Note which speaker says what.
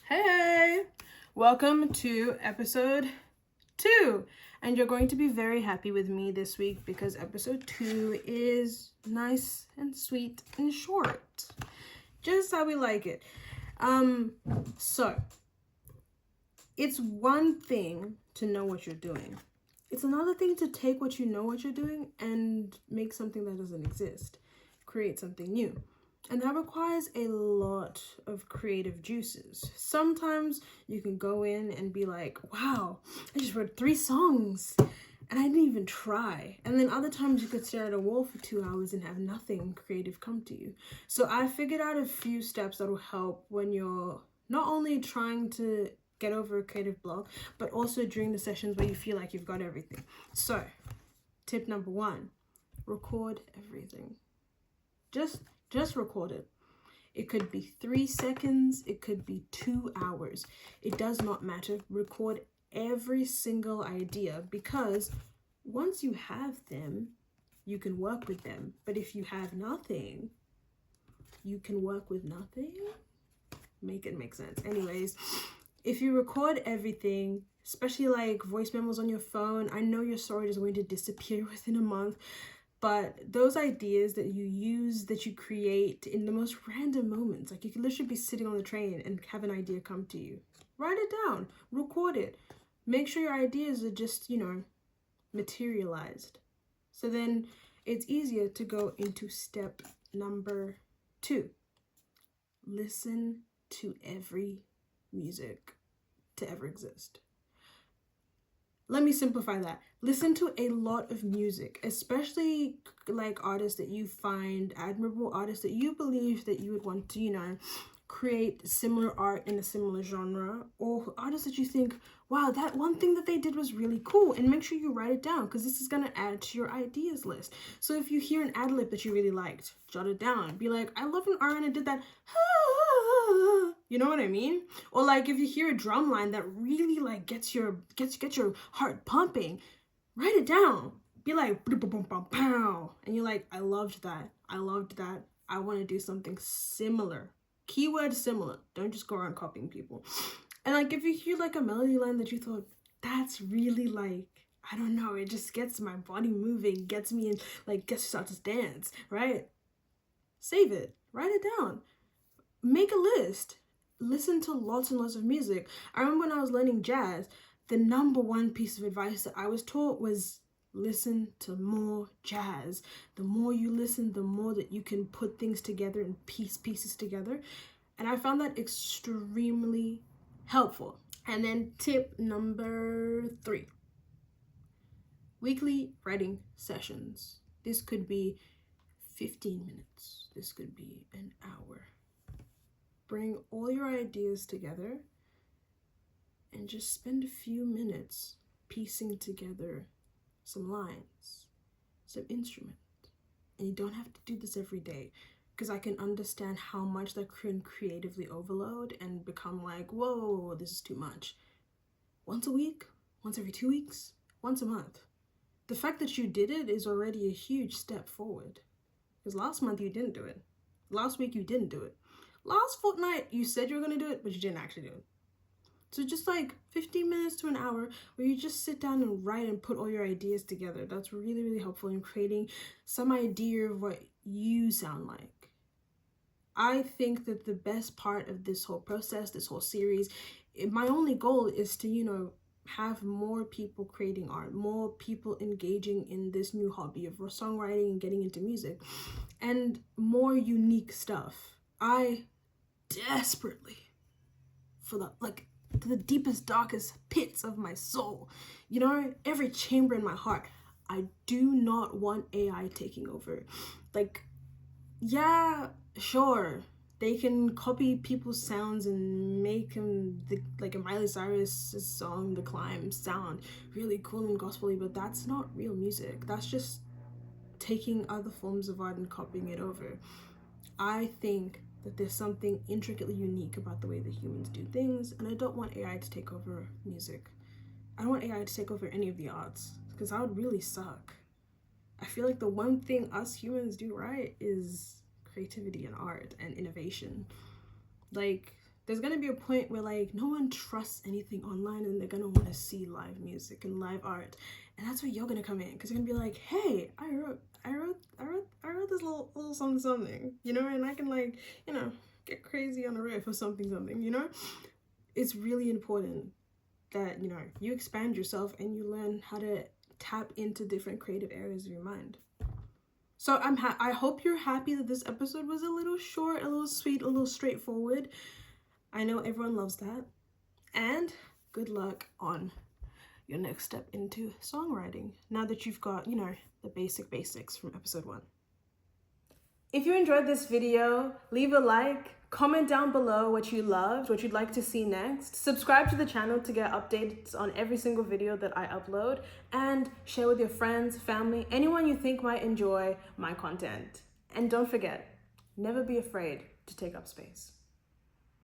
Speaker 1: Hey, welcome to episode 2. And you're going to be very happy with me this week because episode 2 is nice and sweet and short. Just how we like it. So it's one thing to know what you're doing. It's another thing to take what you know what you're doing and make something that doesn't exist. Create something new. And that requires a lot of creative juices. Sometimes you can go in and be like, wow, I just wrote 3 songs and I didn't even try. And then other times you could stare at a wall for 2 hours and have nothing creative come to you. So I figured out a few steps that will help when you're not only trying to get over a creative block, but also during the sessions where you feel like you've got everything. So tip number 1, record everything. Just record it. It could be 3 seconds. It could be 2 hours. It does not matter. Record every single idea because once you have them, you can work with them. But if you have nothing, you can work with nothing. Make it make sense. Anyways, if you record everything, especially like voice memos on your phone, I know your story is going to disappear within a month. But those ideas that you use, that you create in the most random moments, like you could literally be sitting on the train and have an idea come to you. Write it down, record it. Make sure your ideas are just, materialized. So then it's easier to go into step number 2. Listen to every music to ever exist. Let me simplify that. Listen to a lot of music, especially like artists that you find admirable, artists that you believe that you would want to, create similar art in a similar genre, or artists that you think, wow, that one thing that they did was really cool, and make sure you write it down because this is going to add to your ideas list. So if you hear an ad-lib that you really liked, jot it down. Be like, I love when Ariana did that. You know what I mean? Or like if you hear a drum line that really like gets your heart pumping, write it down. Be like, pow, and you're like, I loved that. I want to do something similar. Keyword similar. Don't just go around copying people. And like if you hear like a melody line that you thought, that's really like, I don't know, it just gets my body moving, gets me in, like gets you start to dance, right? Save it. Write it down. Make a list. Listen to lots and lots of music. I remember when I was learning jazz, the number one piece of advice that I was taught was listen to more jazz. The more you listen, the more that you can put things together and piece pieces together. And I found that extremely helpful. And then tip number 3, weekly writing sessions. This could be 15 minutes. This could be an hour. Bring all your ideas together and just spend a few minutes piecing together some lines, some instrument. And you don't have to do this every day because I can understand how much that can creatively overload and become like, whoa, this is too much. Once a week, once every 2 weeks, once a month. The fact that you did it is already a huge step forward. Because last month you didn't do it. Last week you didn't do it. Last fortnight you said you were going to do it, but you didn't actually do it. So just like 15 minutes to an hour where you just sit down and write and put all your ideas together. That's really, really helpful in creating some idea of what you sound like. I think that the best part of this whole process, this whole series, my only goal is to, have more people creating art, more people engaging in this new hobby of songwriting and getting into music, and more unique stuff. I desperately, to the deepest, darkest pits of my soul, every chamber in my heart, I do not want AI taking over. Like, yeah, sure, they can copy people's sounds and make them like a Miley Cyrus song, The Climb, sound really cool and gospel-y, but that's not real music. That's just taking other forms of art and copying it over. I think that there's something intricately unique about the way that humans do things, and I don't want AI to take over music. I don't want AI to take over any of the arts, because that would really suck. I feel like the one thing us humans do right is creativity and art and innovation. Like, there's gonna be a point where like no one trusts anything online, and they're gonna want to see live music and live art, and that's where you're gonna come in, because you're gonna be like, hey, I wrote this little something, you know, and I can like, you know, get crazy on a riff or something, you know. It's really important that, you know, you expand yourself and you learn how to tap into different creative areas of your mind. So I hope you're happy that this episode was a little short, a little sweet, a little straightforward. I know everyone loves that. And good luck on your next step into songwriting, now that you've got, you know, the basics from episode 1. If you enjoyed this video, leave a like, comment down below what you loved, what you'd like to see next. Subscribe to the channel to get updates on every single video that I upload, and share with your friends, family, anyone you think might enjoy my content. And don't forget, never be afraid to take up space.